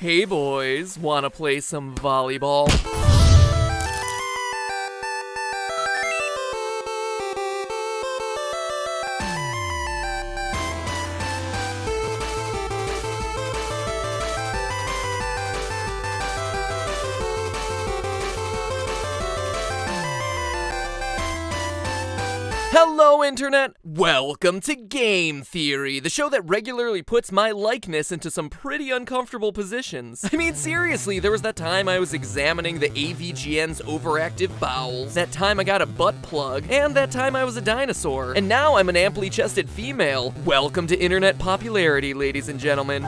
Hey boys, wanna play some volleyball? Hello, Internet! Welcome to Game Theory, the show that regularly puts my likeness into some pretty uncomfortable positions. I mean, seriously, there was that time I was examining the AVGN's overactive bowels, that time I got a butt plug, and that time I was a dinosaur. And now I'm an amply chested female. Welcome to Internet popularity, ladies and gentlemen.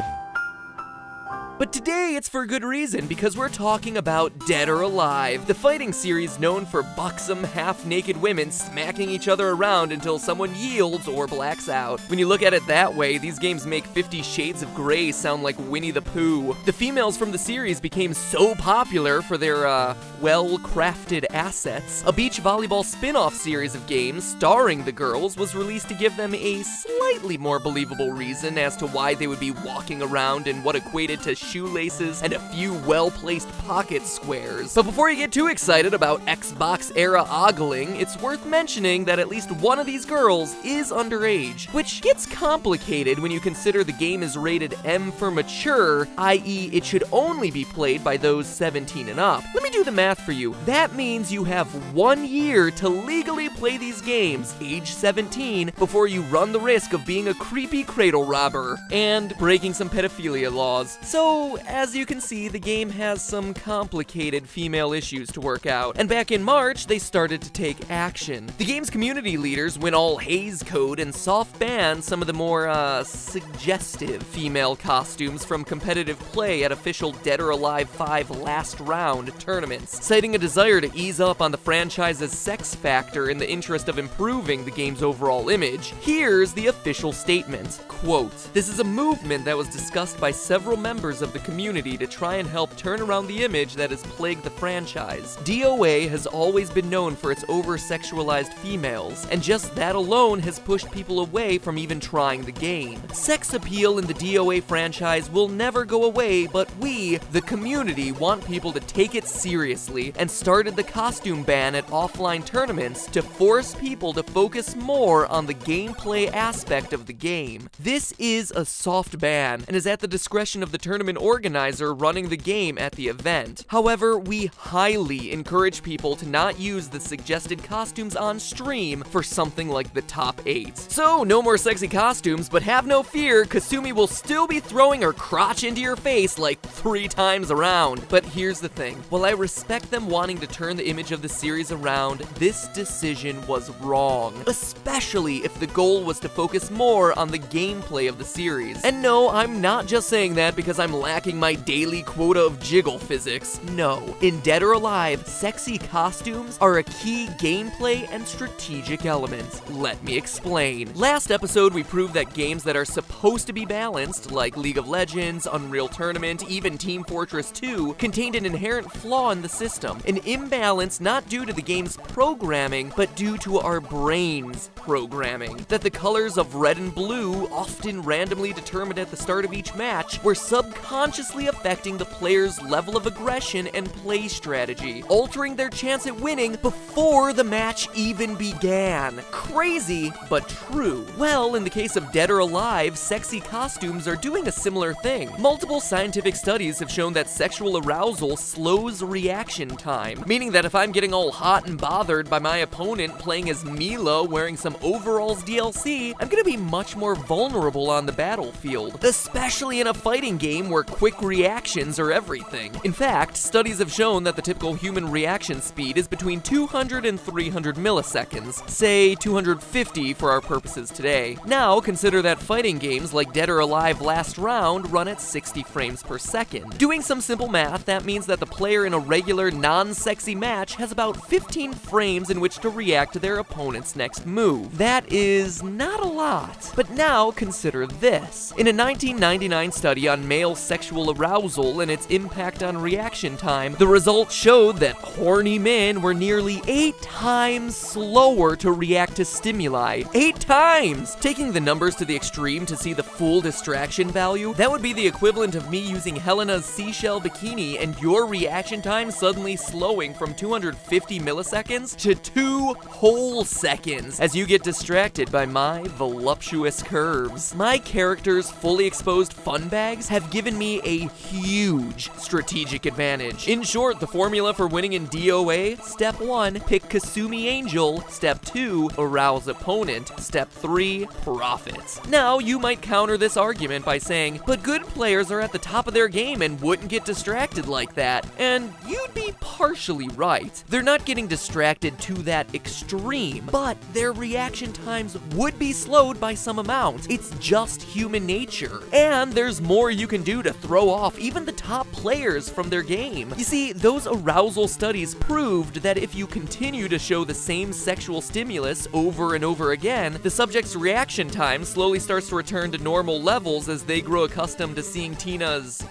But today it's for good reason, because we're talking about Dead or Alive, the fighting series known for buxom, half-naked women smacking each other around until someone yields or blacks out. When you look at it that way, these games make 50 Shades of Grey sound like Winnie the Pooh. The females from the series became so popular for their, well-crafted assets. A beach volleyball spin-off series of games starring the girls was released to give them a slightly more believable reason as to why they would be walking around in what equated to shoelaces and a few well-placed pocket squares. But before you get too excited about Xbox-era ogling, it's worth mentioning that at least one of these girls is underage, which gets complicated when you consider the game is rated M for mature, i.e. it should only be played by those 17 and up. Let me do the math for you. That means you have 1 year to legally play these games, age 17, before you run the risk of being a creepy cradle robber and breaking some pedophilia laws. So, as you can see, the game has some complicated female issues to work out, and back in March, they started to take action. The game's community leaders went all Hays Code and soft banned some of the more, suggestive female costumes from competitive play at official Dead or Alive 5 last round tournaments, citing a desire to ease up on the franchise's sex factor in the interest of improving the game's overall image. Here's the official statement. Quote, "This is a movement that was discussed by several members of the community to try and help turn around the image that has plagued the franchise. DOA has always been known for its over-sexualized females, and just that alone has pushed people away from even trying the game. Sex appeal in the DOA franchise will never go away, but we, the community, want people to take it seriously and started the costume ban at offline tournaments to force people to focus more on the gameplay aspect of the game. This is a soft ban and is at the discretion of the tournament organizer running the game at the event. However, we highly encourage people to not use the suggested costumes on stream for something like the top 8. So, no more sexy costumes, but have no fear, Kasumi will still be throwing her crotch into your face like 3 times around. But here's the thing, while I respect them wanting to turn the image of the series around, this decision was wrong, especially if the goal was to focus more on the gameplay of the series. And no, I'm not just saying that because I'm lacking my daily quota of jiggle physics. No, in Dead or Alive, sexy costumes are a key gameplay and strategic element. Let me explain. Last episode, we proved that games that are supposed to be balanced, like League of Legends, Unreal Tournament, even Team Fortress 2, contained an inherent flaw in the system. An imbalance not due to the game's programming, but due to our brains' programming. That the colors of red and blue, often randomly determined at the start of each match, were subconsciously affecting the player's level of aggression and play strategy, altering their chance at winning before the match even began. Crazy, but true. Well, in the case of Dead or Alive, sexy costumes are doing a similar thing. Multiple scientific studies have shown that sexual arousal slows reaction time, meaning that if I'm getting all hot and bothered by my opponent playing as Mila wearing some overalls DLC, I'm gonna be much more vulnerable on the battlefield, especially in a fighting game where quick reactions are everything. In fact, studies have shown that the typical human reaction speed is between 200 and 300 milliseconds, say 250 for our purposes today. Now, consider that fighting games like Dead or Alive Last Round run at 60 frames per second. Doing some simple math, that means that the player in a regular, non-sexy match has about 15 frames in which to react to their opponent's next move. That is not a lot. But now consider this. In a 1999 study on male sexual arousal and its impact on reaction time, the results showed that horny men were nearly 8 times slower to react to stimuli. 8 times! Taking the numbers to the extreme to see the full distraction value, that would be the equivalent of me using Helena's seashell bikini and your reaction time suddenly slowing from 250 milliseconds to 2 whole seconds as you get distracted by my voluptuous curves. My character's fully exposed fun bags have given me a huge strategic advantage. In short, the formula for winning in DOA: Step 1, pick Kasumi Angel. Step 2, arouse opponent. Step 3, profit. Now, you might counter this argument by saying, but good players are at the top of their game and wouldn't get distracted like that. And you'd be partially right. They're not getting distracted to that extreme, but their reaction times would be slowed by some amount. It's just human nature. And there's more you can do to throw off even the top players from their game. You see, those arousal studies proved that if you continue to show the same sexual stimulus over and over again, the subject's reaction time slowly starts to return to normal levels as they grow accustomed to seeing Tina's,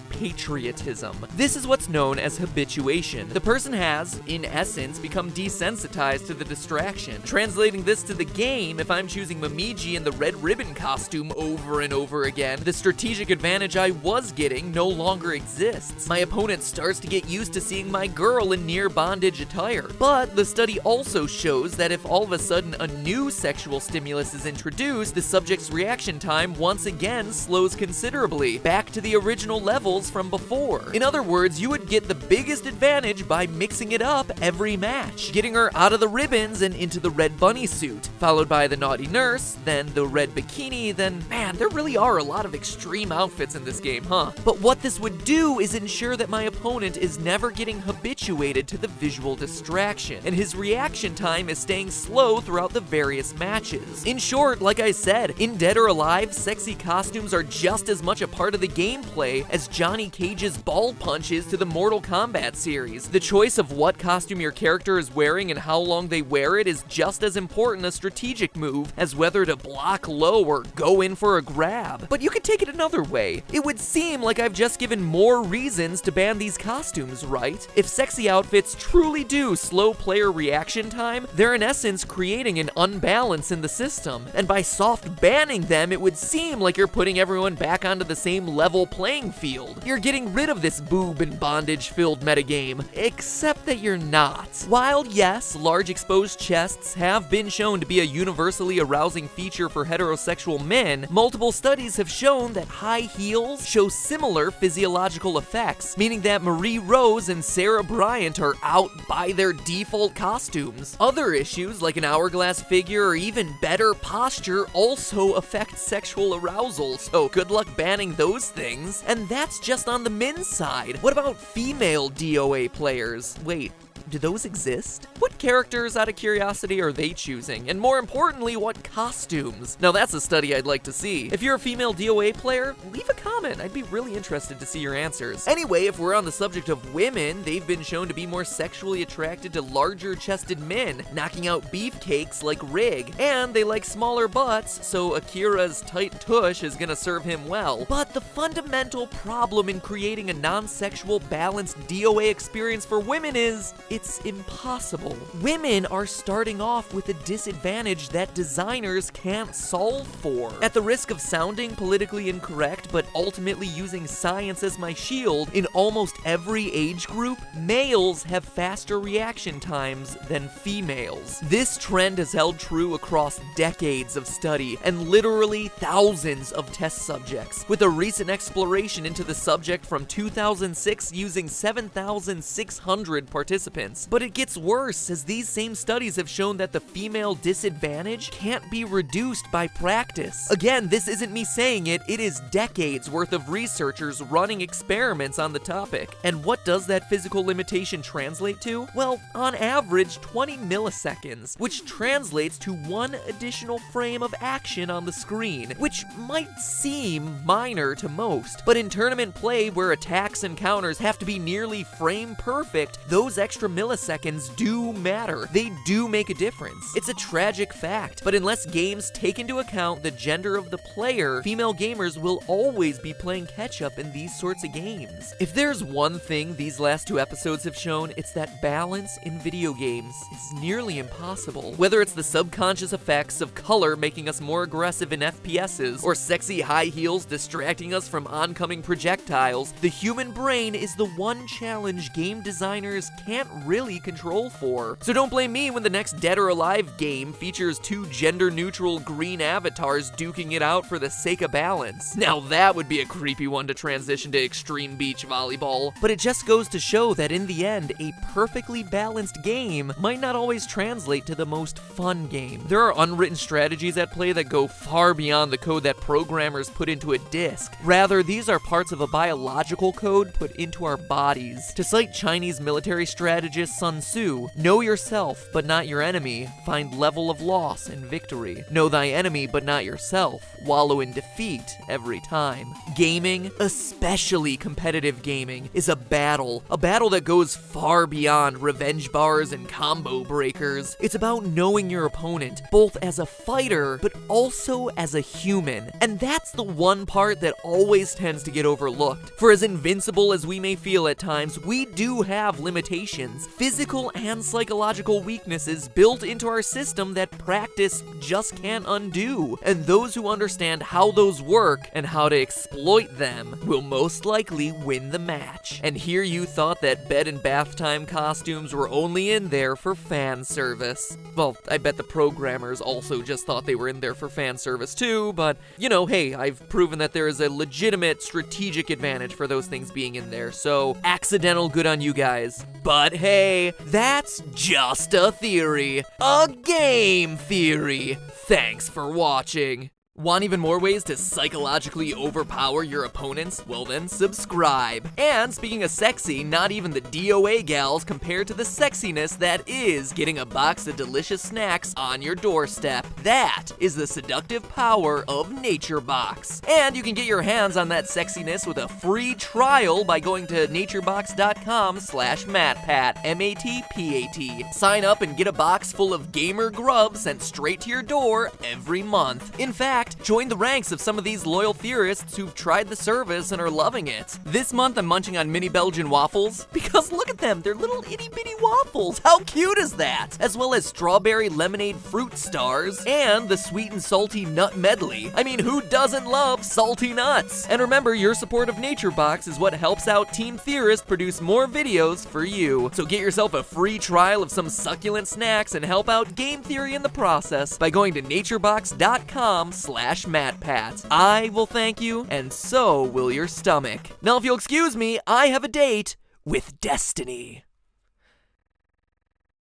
patriotism. This is what's known as habituation. The person has, in essence, become desensitized to the distraction. Translating this to the game, if I'm choosing Momiji in the red ribbon costume over and over again, the strategic advantage I was getting no longer exists. My opponent starts to get used to seeing my girl in near bondage attire. But the study also shows that if all of a sudden a new sexual stimulus is introduced, the subject's reaction time once again slows considerably, back to the original levels from before. In other words, you would get the biggest advantage by mixing it up every match, getting her out of the ribbons and into the red bunny suit, followed by the naughty nurse, then the red bikini, then, man, there really are a lot of extreme outfits in this game, huh? But what this would do is ensure that my opponent is never getting habituated to the visual distraction, and his reaction time is staying slow throughout the various matches. In short, like I said, in Dead or Alive, sexy costumes are just as much a part of the gameplay as Johnny Cage's ball punches to the Mortal Kombat series. The choice of what costume your character is wearing and how long they wear it is just as important a strategic move as whether to block low or go in for a grab. But you could take it another way. It would seem like I've just given more reasons to ban these costumes, right? If sexy outfits truly do slow player reaction time, they're in essence creating an unbalance in the system. And by soft banning them, it would seem like you're putting everyone back onto the same level playing field. You're getting rid of this boob and bondage-filled metagame, except that you're not. While yes, large exposed chests have been shown to be a universally arousing feature for heterosexual men, multiple studies have shown that high heels show similar physiological effects, meaning that Marie Rose and Sarah Bryant are out by their default costumes. Other issues, like an hourglass figure or even better posture, also affect sexual arousal, so good luck banning those things. And that's just on the men's side. What about female DOA players? Wait, do those exist? What characters, out of curiosity, are they choosing? And more importantly, what costumes? Now that's a study I'd like to see. If you're a female DOA player, leave a comment. I'd be really interested to see your answers. Anyway, if we're on the subject of women, they've been shown to be more sexually attracted to larger-chested men, knocking out beefcakes like Rig. And they like smaller butts, so Akira's tight tush is gonna serve him well. But the fundamental problem in creating a non-sexual, balanced DOA experience for women is, it's impossible. Women are starting off with a disadvantage that designers can't solve for. At the risk of sounding politically incorrect, but ultimately using science as my shield, in almost every age group, males have faster reaction times than females. This trend has held true across decades of study and literally thousands of test subjects, with a recent exploration into the subject from 2006 using 7,600 participants. participants. But it gets worse, as these same studies have shown that the female disadvantage can't be reduced by practice. Again, this isn't me saying it, it is decades worth of researchers running experiments on the topic. And what does that physical limitation translate to? Well, on average, 20 milliseconds, which translates to one additional frame of action on the screen, which might seem minor to most, but in tournament play where attacks and counters have to be nearly frame perfect, those extra milliseconds do matter. They do make a difference. It's a tragic fact, but unless games take into account the gender of the player, female gamers will always be playing catch-up in these sorts of games. If there's one thing these last 2 episodes have shown, it's that balance in video games is nearly impossible. Whether it's the subconscious effects of color making us more aggressive in FPSs, or sexy high heels distracting us from oncoming projectiles, the human brain is the one challenge game designers can't really control for. So don't blame me when the next Dead or Alive game features 2 gender-neutral green avatars duking it out for the sake of balance. Now that would be a creepy one to transition to extreme beach volleyball. But it just goes to show that in the end, a perfectly balanced game might not always translate to the most fun game. There are unwritten strategies at play that go far beyond the code that programmers put into a disk. Rather, these are parts of a biological code put into our bodies. To cite Chinese military strategist Sun Tzu, know yourself, but not your enemy. Find level of loss and victory. Know thy enemy, but not yourself. Wallow in defeat every time. Gaming, especially competitive gaming, is a battle that goes far beyond revenge bars and combo breakers. It's about knowing your opponent, both as a fighter, but also as a human. And that's the one part that always tends to get overlooked. For as invincible as we may feel at times, we do have limitations, physical and psychological weaknesses built into our system that practice just can't undo. And those who understand how those work and how to exploit them will most likely win the match. And here you thought that bed and bath time costumes were only in there for fan service. Well, I bet the programmers also just thought they were in there for fan service too, but you know, hey, I've proven that there is a legitimate strategic advantage for those things being in there, so accidental good on you guys. But hey, that's just a theory. A game theory. Thanks for watching. Want even more ways to psychologically overpower your opponents? Well then, subscribe. And speaking of sexy, not even the DOA gals compare to the sexiness that is getting a box of delicious snacks on your doorstep. That is the seductive power of NatureBox. And you can get your hands on that sexiness with a free trial by going to naturebox.com/MatPat, M-A-T-P-A-T. Sign up and get a box full of gamer grub sent straight to your door every month. In fact, join the ranks of some of these loyal theorists who've tried the service and are loving it. This month I'm munching on mini Belgian waffles, because look at them, they're little itty bitty waffles. How cute is that? As well as strawberry lemonade fruit stars and the sweet and salty nut medley. I mean, who doesn't love salty nuts? And remember, your support of NatureBox is what helps out Team Theorist produce more videos for you. So get yourself a free trial of some succulent snacks and help out game theory in the process by going to naturebox.com/MatPat. I will thank you, and so will your stomach. Now, if you'll excuse me, I have a date with Destiny.